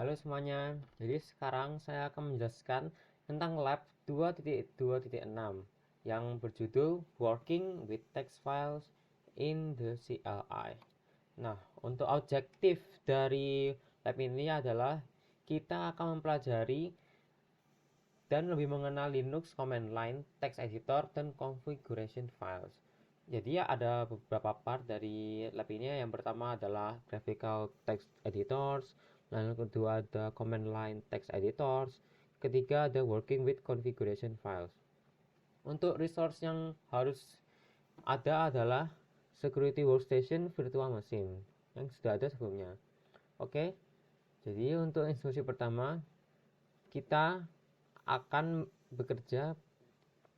Halo semuanya, jadi sekarang saya akan menjelaskan tentang lab 2.2.6 yang berjudul Working with Text Files in the CLI. Nah, untuk objektif dari lab ini adalah kita akan mempelajari dan lebih mengenal Linux command line, text editor, dan configuration files. Jadi ya ada beberapa part dari lab ini. Yang pertama adalah graphical text editors, lalu kedua ada command line text editors, ketiga ada working with configuration files. Untuk resource yang harus ada adalah security workstation virtual machine yang sudah ada sebelumnya. Oke, jadi untuk instruksi pertama kita akan bekerja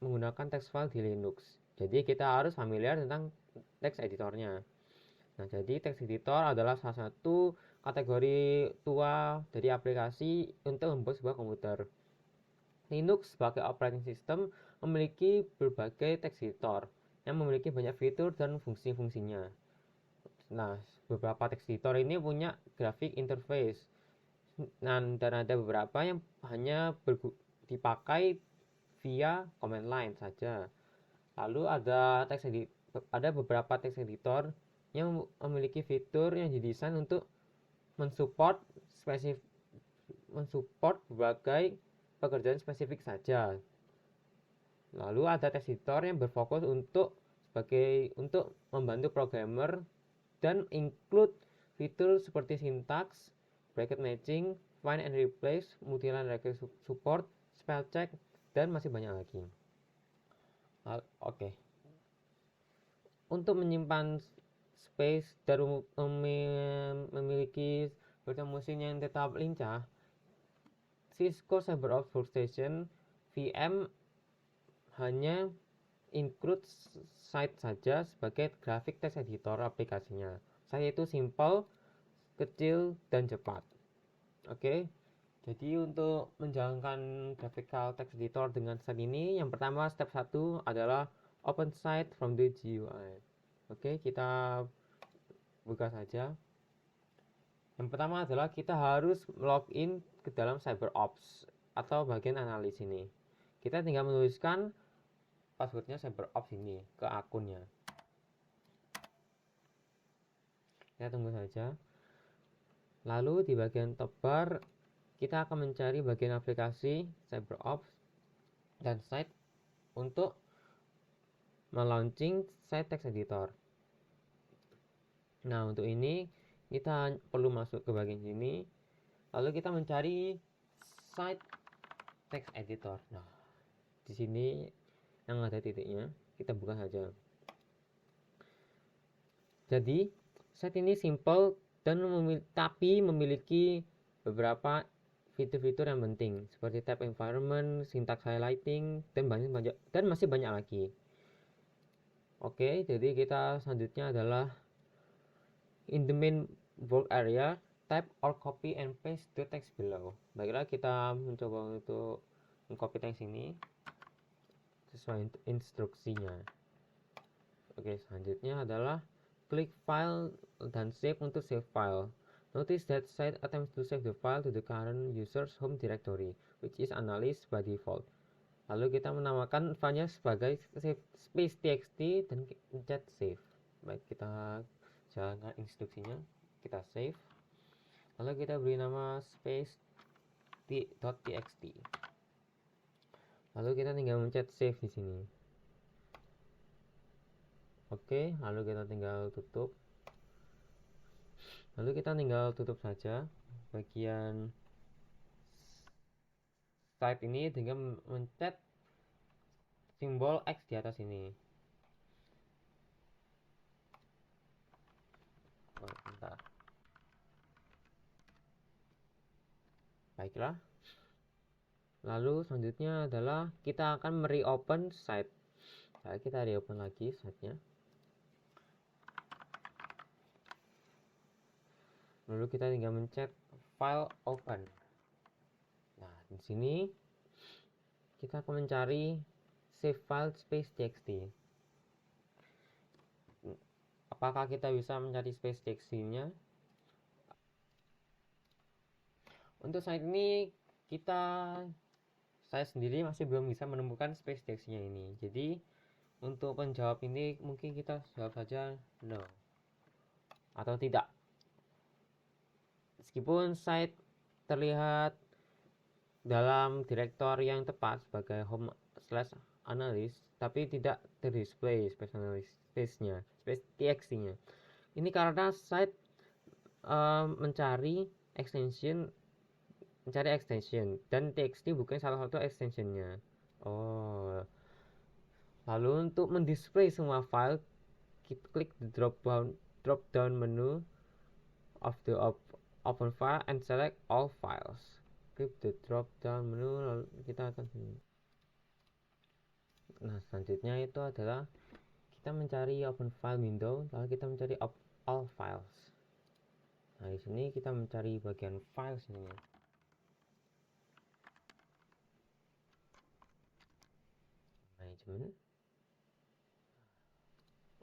menggunakan text file di Linux. Jadi kita harus familiar tentang text editornya. Nah, jadi text editor adalah salah satu kategori tua dari aplikasi untuk membuat sebuah komputer. Linux sebagai operating system memiliki berbagai text editor yang memiliki banyak fitur dan fungsi-fungsinya. Nah, beberapa text editor ini punya graphic interface. Dan ada beberapa yang hanya dipakai via command line saja. Lalu ada beberapa text editor yang memiliki fitur yang didesain untuk mensupport berbagai pekerjaan spesifik saja. Lalu ada text editor yang berfokus untuk membantu programmer dan include fitur seperti syntax, bracket matching, find and replace, multi-line request support, spell check, dan masih banyak lagi. Oke. Untuk menyimpan space dan memiliki virtual machine yang tetap lincah, Cisco CyberOps Workstation VM hanya include site saja sebagai graphic text editor aplikasinya. Site itu simple, kecil, dan cepat. Oke, jadi untuk menjalankan graphical text editor dengan site ini, yang pertama step 1 adalah open site from the GUI. Oke, kita buka saja. Yang pertama adalah kita harus login ke dalam CyberOps atau bagian analis ini. Kita tinggal menuliskan passwordnya CyberOps ini ke akunnya. Kita tunggu saja. Lalu di bagian top bar kita akan mencari bagian aplikasi CyberOps dan site untuk melaunching site text editor. Nah, untuk ini kita perlu masuk ke bagian sini. Lalu kita mencari site text editor. Nah, di sini yang ada titiknya, kita buka saja. Jadi, site ini simple dan tapi memiliki beberapa fitur-fitur yang penting seperti tab environment, syntax highlighting, dan masih banyak lagi. Oke, jadi kita selanjutnya adalah in the main work area, type or copy and paste the text below. Baiklah, kita mencoba untuk mengcopy teks ini sesuai instruksinya. Oke, selanjutnya adalah klik file dan save untuk save file. Notice that site attempts to save the file to the current user's home directory, which is analyzed by default. Lalu kita menamakan filenya sebagai space.txt dan pencet save. Baik, kita jalankan instruksinya. Kita save. Lalu kita beri nama space.txt. Lalu kita tinggal mencet save di sini. Oke, lalu kita tinggal tutup. Lalu kita tinggal tutup saja bagian site ini dengan mencet simbol X di atas ini. Bentar. Baiklah. Lalu selanjutnya adalah kita akan mereopen site. Nah, kita reopen lagi site-nya. Lalu kita tinggal mencet file open. Nah, di sini kita akan mencari save file space.txt. Apakah kita bisa mencari space.txt-nya? Untuk saat ini saya sendiri masih belum bisa menemukan space text-nya ini. Jadi untuk penjawab ini mungkin kita jawab saja no atau tidak. Meskipun site terlihat dalam direktor yang tepat sebagai home/analyst, tapi tidak terdisplay space-nya, space txt-nya. Ini karena site mencari extension dan txt bukan salah satu extensionnya. Oh, lalu untuk mendisplay semua file, kita klik the drop down menu of the open file and select all files. Klik the drop down menu, lalu kita akan nah selanjutnya itu adalah kita mencari open file window, lalu kita mencari all files. Nah di sini kita mencari bagian files ini. Management.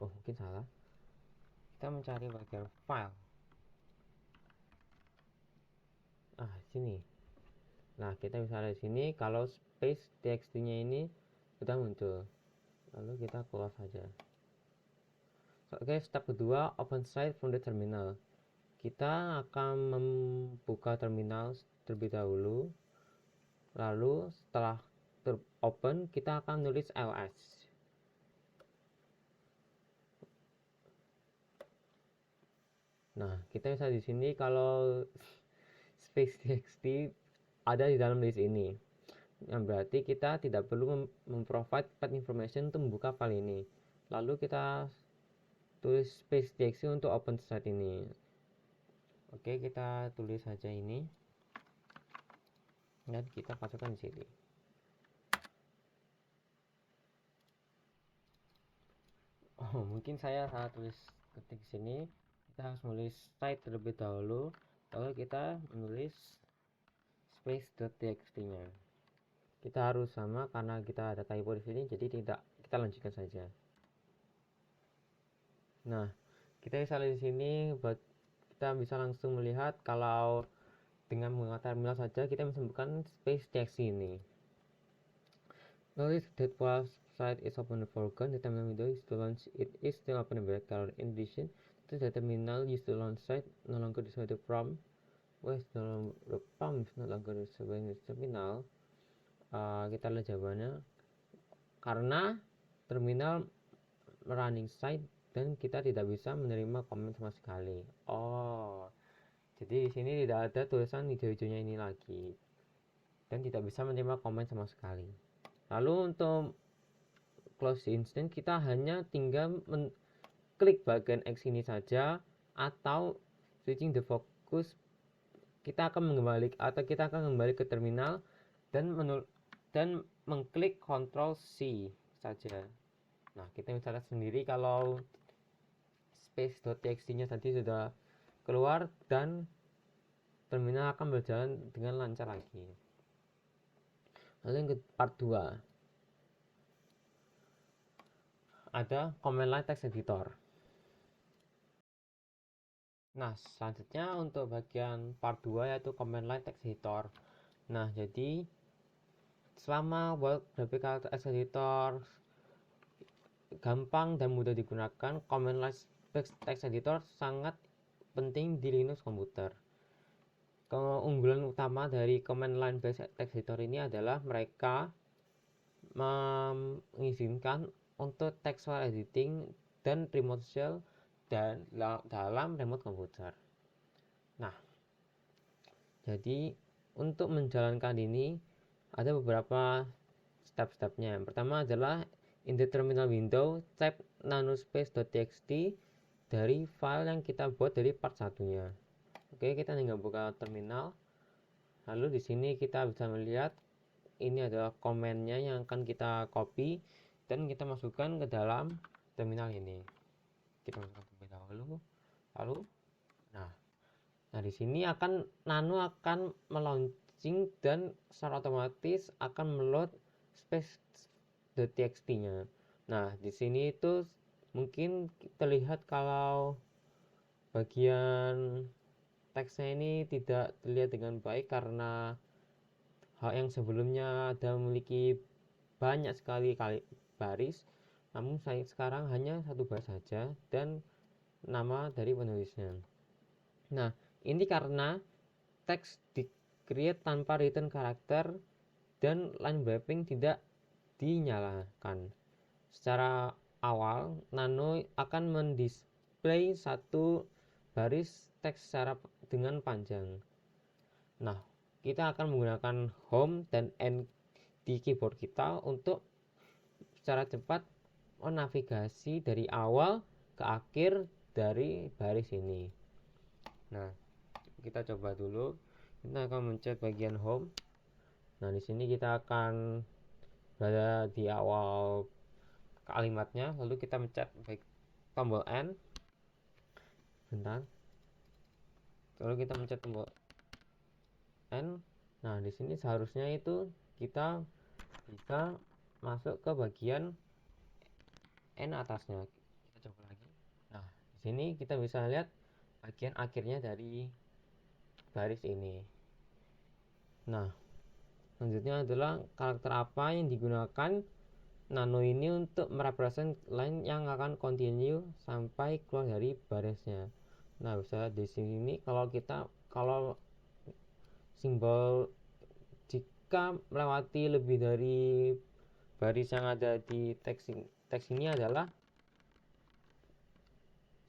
Oh mungkin salah. Kita mencari bagian file. Sini. Nah kita bisa lihat di sini kalau space txt-nya ini sudah muncul. Lalu kita close saja. Oke, step kedua, open site from the terminal. Kita akan membuka terminal terlebih dahulu. Lalu setelah open, kita akan nulis ls. Nah, kita bisa di sini kalau space txt ada di dalam list ini. Yang berarti kita tidak perlu memprovide path information untuk membuka file ini. Lalu kita tulis space txt untuk open site ini. Oke, kita tulis saja ini dan kita masukkan di sini. Oh, mungkin saya salah tulis ketik sini. Kita harus menulis site terlebih dahulu, lalu kita menulis space.txt-nya. Kita harus sama karena kita ada typo di sini, jadi tidak, kita lanjutkan saja. Nah, kita bisa lihat di sini, kita bisa langsung melihat kalau dengan menggunakan terminal saja kita bisa menemukan space txt ini. Notice that while site is open and forgotten, the terminal window is to launch it is still open and black color. In addition, the terminal used to launch site no longer displayed from West the prompt is no longer displayed in the terminal. Kita lihat jawabannya karena terminal running site dan kita tidak bisa menerima komen sama sekali. Oh, jadi di sini tidak ada tulisan hijau-hijaunya ini lagi dan tidak bisa menerima komen sama sekali. Lalu untuk close instance kita hanya tinggal klik bagian X ini saja, atau switching the focus kita akan kembali ke terminal dan mengklik Ctrl C saja. Nah, kita bisa lihat sendiri kalau space.txt nya tadi sudah keluar dan terminal akan berjalan dengan lancar lagi. Lalu yang ke part 2 ada command line text editor. Nah, selanjutnya untuk bagian part 2 yaitu command line text editor. Nah, jadi selama web graphical text editor gampang dan mudah digunakan, command line text editor sangat penting di Linux komputer. Keunggulan utama dari command line based text editor ini adalah mereka mengizinkan untuk text file editing dan remote shell dan dalam remote komputer. Nah, jadi untuk menjalankan ini ada beberapa step-stepnya. Yang pertama adalah in the terminal window type nanospace.txt dari file yang kita buat dari part satunya. Oke, kita tinggal buka terminal. Lalu di sini kita bisa melihat ini adalah komennya yang akan kita copy dan kita masukkan ke dalam terminal ini. Kita masukkan terlebih dahulu. Lalu nah di sini nano akan melaunching dan secara otomatis akan meload space.txt-nya. Nah, di sini itu mungkin terlihat kalau bagian teksnya ini tidak terlihat dengan baik karena hal yang sebelumnya ada memiliki banyak sekali baris, namun saya sekarang hanya satu baris saja dan nama dari penulisnya. Nah, ini karena teks di-create tanpa return karakter dan line wrapping tidak dinyalakan. Secara awal, Nano akan mendisplay satu baris teks dengan panjang. Nah, kita akan menggunakan home dan end di keyboard kita untuk secara cepat menavigasi dari awal ke akhir dari baris ini. Nah, kita coba dulu. Kita akan mencet bagian home. Nah, di sini kita akan berada di awal kalimatnya, lalu kita mencet tombol N. Bentar. Lalu kita mencet tombol N. Nah, di sini seharusnya itu kita bisa masuk ke bagian N atasnya. Kita coba lagi. Nah, di sini kita bisa lihat bagian akhirnya dari baris ini. Nah, selanjutnya adalah karakter apa yang digunakan Nano ini untuk merepresent line yang akan continue sampai keluar dari barisnya. Nah, bisa di sini kalau simbol jika melewati lebih dari baris yang ada di teks ini adalah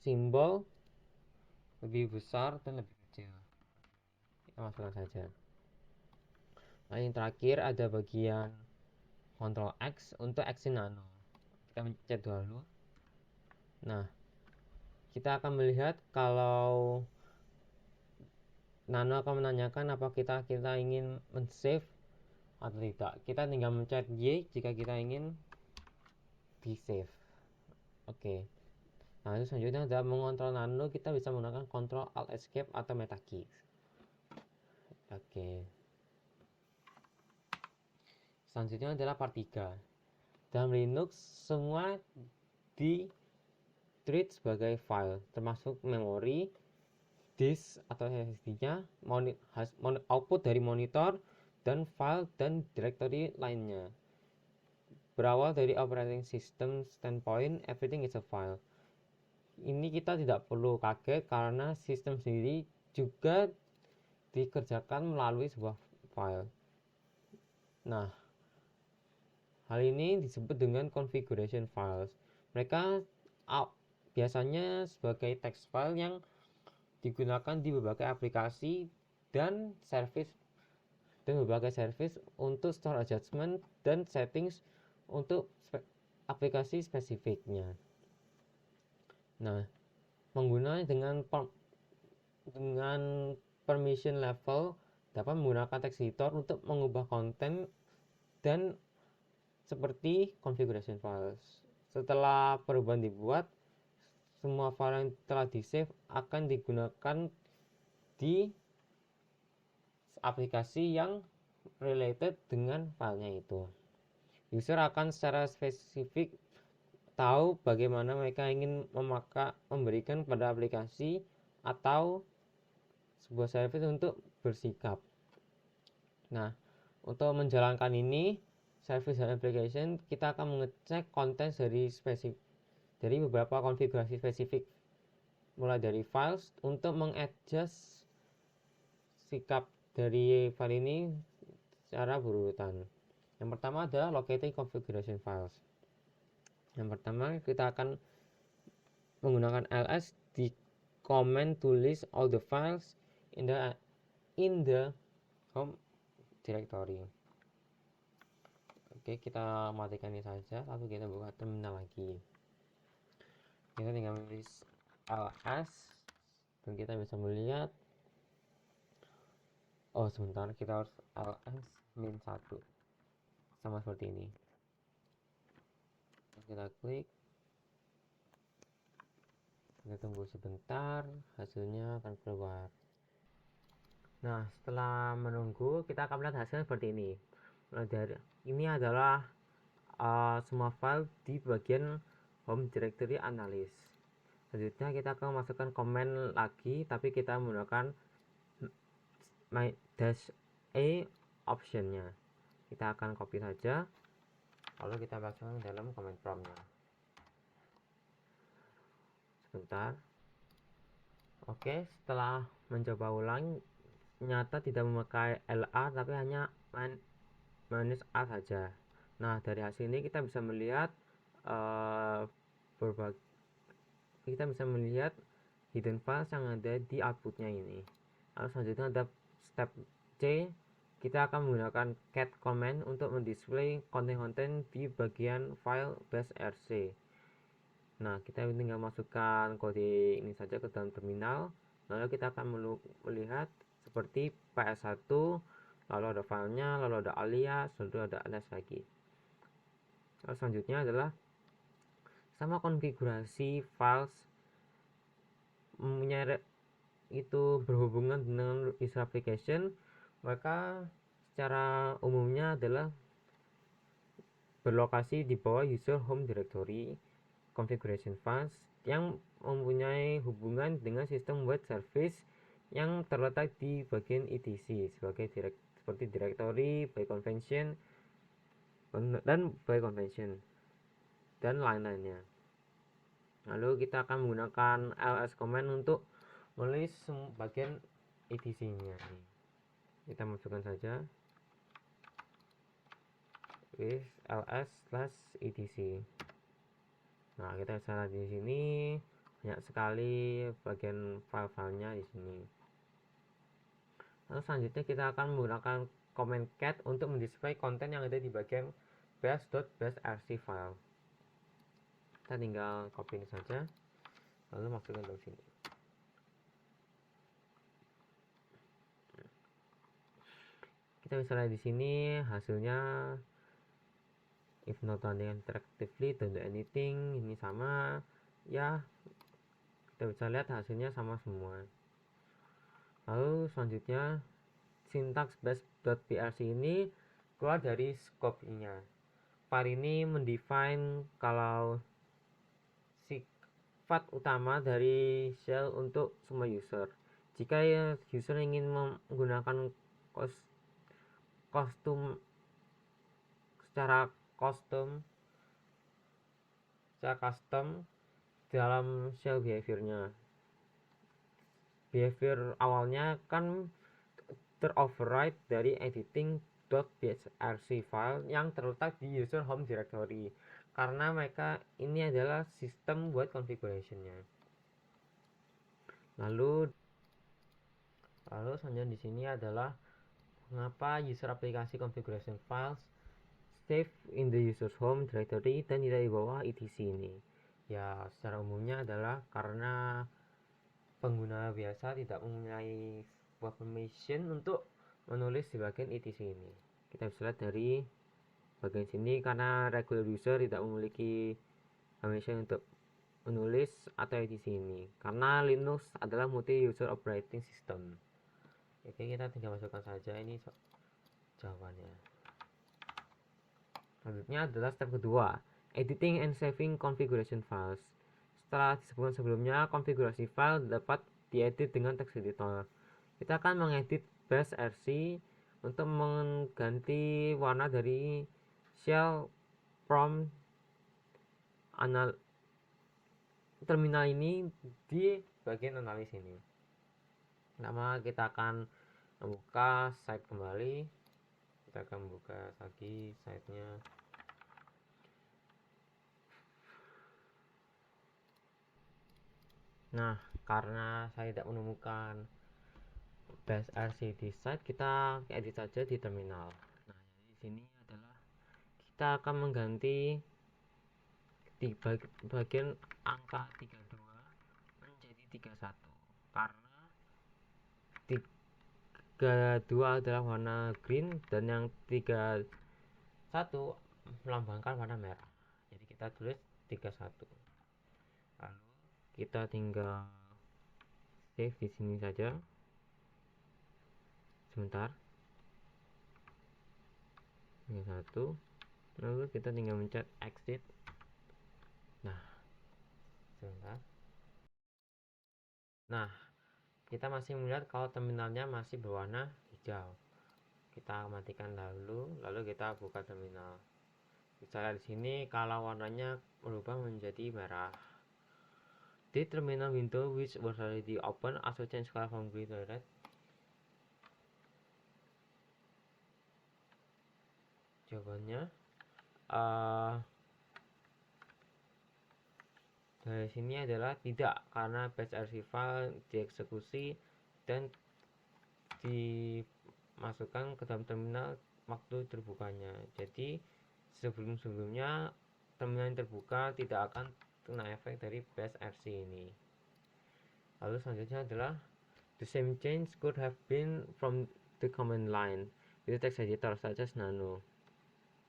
simbol lebih besar dan lebih kecil. Kita masukkan saja. Nah, yang terakhir ada bagian Ctrl X untuk action Nano. Kita mencet dulu. Nah, kita akan melihat kalau Nano akan menanyakan apa kita ingin men-save atau tidak. Kita tinggal mencet Y jika kita ingin di save. Oke. Nah, itu selanjutnya adalah mengontrol Nano, kita bisa menggunakan Ctrl Alt Escape atau Meta Key. Oke. Selanjutnya adalah part 3. Dalam Linux semua di treat sebagai file, termasuk memori, disk atau SSD-nya, output dari monitor, dan file dan directory lainnya. Berawal dari operating system standpoint, everything is a file. Ini kita tidak perlu kaget karena sistem sendiri juga dikerjakan melalui sebuah file. Nah, hal ini disebut dengan configuration files. Mereka biasanya sebagai text file yang digunakan di berbagai aplikasi dan berbagai service untuk store adjustment dan settings untuk aplikasi spesifiknya. Nah, menggunakan dengan permission level dapat menggunakan text editor untuk mengubah konten dan seperti configuration files. Setelah perubahan dibuat, semua file yang telah di-save akan digunakan di aplikasi yang related dengan filenya itu. User akan secara spesifik tahu bagaimana mereka ingin memberikan pada aplikasi atau sebuah service untuk bersikap. Nah, untuk menjalankan ini, service dan application, kita akan mengecek konten dari beberapa konfigurasi spesifik, mulai dari files untuk mengadjust sikap dari file ini secara berurutan. Yang pertama adalah locating configuration files. Yang pertama kita akan menggunakan ls di command to list all the files in the home directory. Oke, kita matikan ini saja, lalu kita buka terminal lagi. Kita tinggal menulis ls dan kita bisa melihat, oh sebentar, kita harus ls -1 sama seperti ini. Kita klik, kita tunggu sebentar, hasilnya akan keluar. Nah, setelah menunggu, kita akan melihat hasilnya seperti ini. Ini adalah semua file di bagian home directory analysis. Selanjutnya kita akan masukkan komen lagi, tapi kita menggunakan dash a optionnya. Kita akan copy saja, lalu kita pasang dalam command promptnya. Sebentar. Oke, setelah mencoba ulang, ternyata tidak memakai LA tapi hanya minus A saja. Nah, dari hasil ini kita bisa melihat hidden files yang ada di outputnya ini. Lalu selanjutnya ada step C, kita akan menggunakan cat command untuk mendisplay konten-konten di bagian file bash.rc. Nah, kita tinggal masukkan kode ini saja ke dalam terminal, lalu kita akan melihat seperti ps1, lalu ada filenya, lalu ada alias, lalu ada alias lagi. Lalu selanjutnya adalah sama konfigurasi files mempunyai itu berhubungan dengan user application, maka secara umumnya adalah berlokasi di bawah user home directory configuration files yang mempunyai hubungan dengan sistem web service yang terletak di bagian etc seperti directory by convention dan lain-lainnya. Lalu kita akan menggunakan ls command untuk menulis bagian etc-nya. Kita masukkan saja with ls/etc. Nah, kita bisa lihat di sini banyak sekali bagian file-filenya di sini. Lalu selanjutnya kita akan menggunakan command cat untuk mendisplay konten yang ada di bagian bash.bash.rc file. Kita tinggal copy ini saja, lalu masukkan ke sini. Kita bisa lihat di sini hasilnya if not running interactively don't do anything, ini sama ya, kita bisa lihat hasilnya sama semua. Lalu selanjutnya sintaks bash.brc ini keluar dari scope-nya. File ini mendefine kalau sifat utama dari shell untuk semua user. Jika user ingin menggunakan secara custom dalam shell behaviornya. Behavior awalnya kan teroverride dari editing.brc file yang terletak di user home directory, karena mereka ini adalah sistem buat configurationnya. Lalu selanjutnya di sini adalah mengapa user aplikasi configuration files save in the user's home directory dan tidak di bawah etc ini. Ya, secara umumnya adalah karena pengguna biasa tidak mempunyai sebuah permission untuk menulis di bagian etc ini. Kita bisa lihat dari bagian sini, karena regular user tidak memiliki permission untuk menulis atau etc ini, karena Linux adalah multi user operating system. Oke, kita tinggal masukkan saja ini jawabannya. Selanjutnya adalah step kedua, editing and saving configuration files. Setelah disebutkan sebelumnya, konfigurasi file dapat diedit dengan text editor. Kita akan mengedit bash.rc untuk mengganti warna dari shell prompt terminal ini di bagian analis ini. Pertama kita akan membuka site kembali. Kita akan membuka lagi site-nya. Nah, karena saya tidak menemukan bash.rc di site, kita edit saja di terminal. Nah, di sini adalah kita akan mengganti di bagian angka 32 menjadi 31, karena 32 adalah warna green dan yang 31 melambangkan warna merah. Jadi kita tulis 31. Lalu kita tinggal save di sini saja. Sebentar. 31. Lalu kita tinggal mencet exit. Nah, sebentar. Nah, kita masih melihat kalau terminalnya masih berwarna hijau. Kita matikan dahulu, lalu kita buka terminal. Bisa lihat di sini kalau warnanya berubah menjadi merah. The terminal window which was already open also change color from green to red. Jawabannya dari sini adalah tidak, karena batch RC file dieksekusi dan dimasukkan ke dalam terminal waktu terbukanya. Jadi sebelum-sebelumnya terminal yang terbuka tidak akan kena efek dari batch RC ini. Lalu selanjutnya adalah the same change could have been from the command line with text editor such as nano.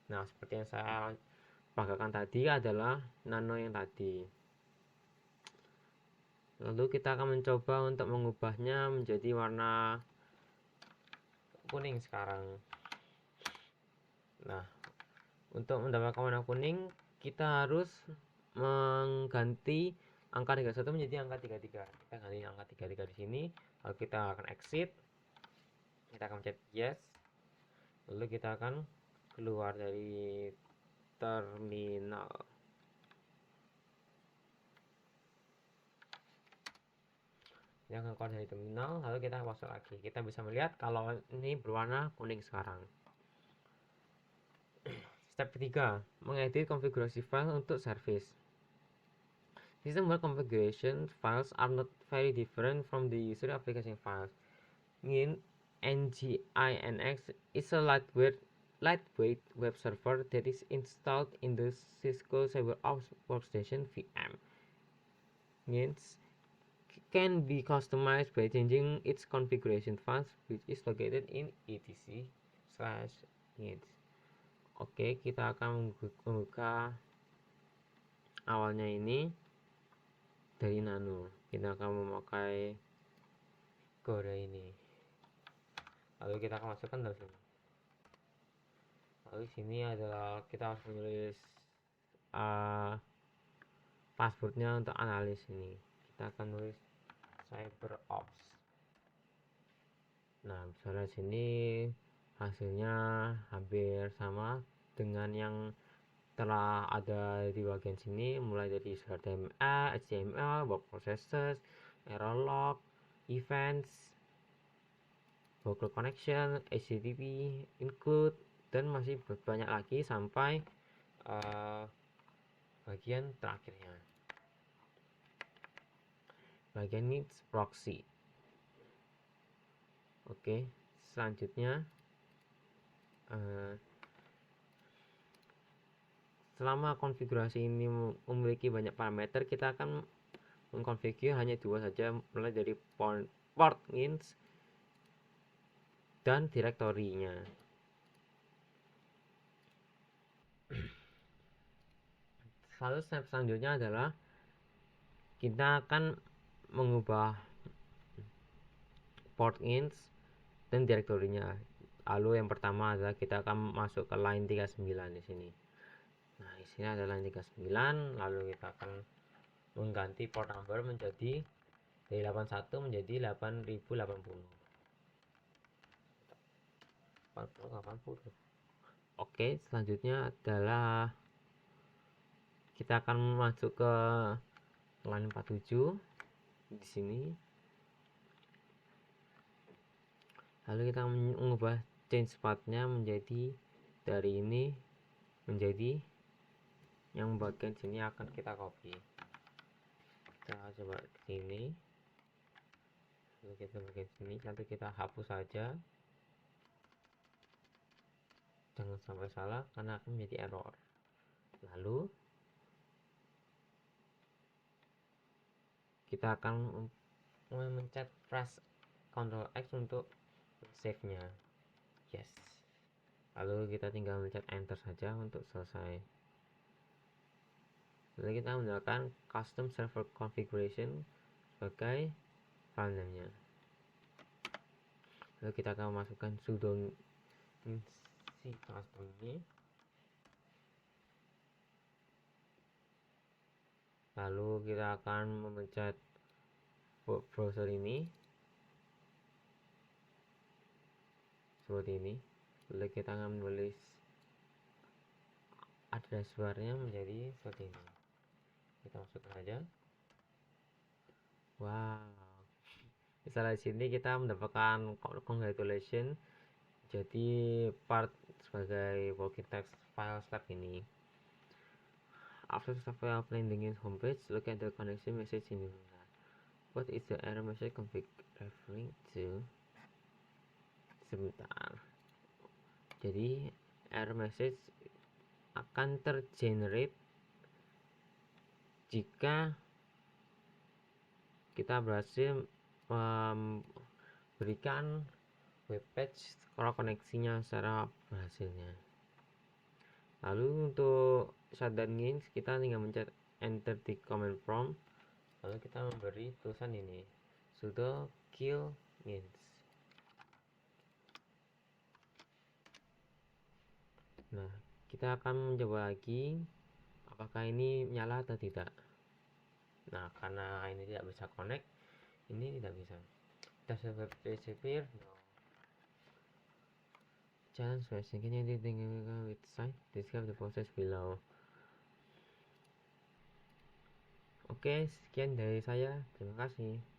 Nah, seperti yang saya banggakan tadi adalah nano yang tadi. Lalu kita akan mencoba untuk mengubahnya menjadi warna kuning sekarang. Nah, untuk mendapatkan warna kuning kita harus mengganti angka 31 menjadi angka 33. Kita ganti angka 33 di sini, lalu kita akan exit. Kita akan mencet yes. Lalu kita akan keluar dari terminal. Kita akan keluar dari terminal, lalu kita masuk lagi. Kita bisa melihat kalau ini berwarna kuning sekarang. Step ketiga, mengedit konfigurasi file untuk service. System-wide configuration files are not very different from the user application files. Nginx is a lightweight web server that is installed in the Cisco CyberOps Workstation VM. Nginx can be customized by changing its configuration files, which is located in etc/nginx. Oke, kita akan membuka awalnya ini dari nano. Kita akan memakai kode ini, lalu kita akan masukkan dalam sini. Lalu sini adalah kita harus menulis passwordnya untuk analis ini. Kita akan nulis CyberOps. Nah, misalnya sini hasilnya hampir sama dengan yang telah ada di bagian sini, mulai dari HTML, web processes, error log, events, workload connection, HTTP, include, dan masih banyak lagi sampai bagian terakhirnya, bagian needs proxy. Oke, selanjutnya selama konfigurasi ini memiliki banyak parameter, kita akan mengkonfigurasi hanya dua saja, mulai dari port nginx dan direktorinya. Lalu step selanjutnya adalah kita akan mengubah port nginx dan direktorinya. Lalu yang pertama adalah kita akan masuk ke line 39 di sini. Nah, di sini adalah line 39, lalu kita akan mengganti port number menjadi dari 81 menjadi 8080. 80. Oke, selanjutnya adalah kita akan masuk ke line 47 di sini. Lalu kita mengubah change path-nya menjadi dari ini menjadi yang bagian sini akan kita copy. Kita coba ke sini. Lalu kita bagian sini, nanti kita hapus saja. Jangan sampai salah karena akan menjadi error. Lalu kita akan mencet press Ctrl X untuk save-nya. Yes. Lalu kita tinggal mencet enter saja untuk selesai. Lalu kita menggunakan custom server configuration sebagai file name-nya. Lalu kita akan memasukkan sudo si custom ini. Lalu kita akan memencet browser ini. seperti ini. Lalu kita akan menulis address barnya menjadi seperti ini. Kita masukkan saja. Wow, misalnya di sini kita mendapatkan congratulation jadi part sebagai working text file slab ini. After successful landing in homepage, look at the connection message in the window. What is the error message config referring to? Sebentar. Jadi error message akan tergenerate jika kita berhasil memberikan web page kalau koneksinya secara berhasilnya. Lalu untuk shutdown gains kita tinggal mencet enter di command prompt, lalu kita memberi tulisan ini sudo kill gains. Nah, kita akan mencoba lagi apakah ini nyala atau tidak. Nah, karena ini tidak bisa connect, ini tidak bisa. Does the web page appear? No. Challenge version, can you editing with site? Describe the process below. Oke, sekian dari saya. Terima kasih.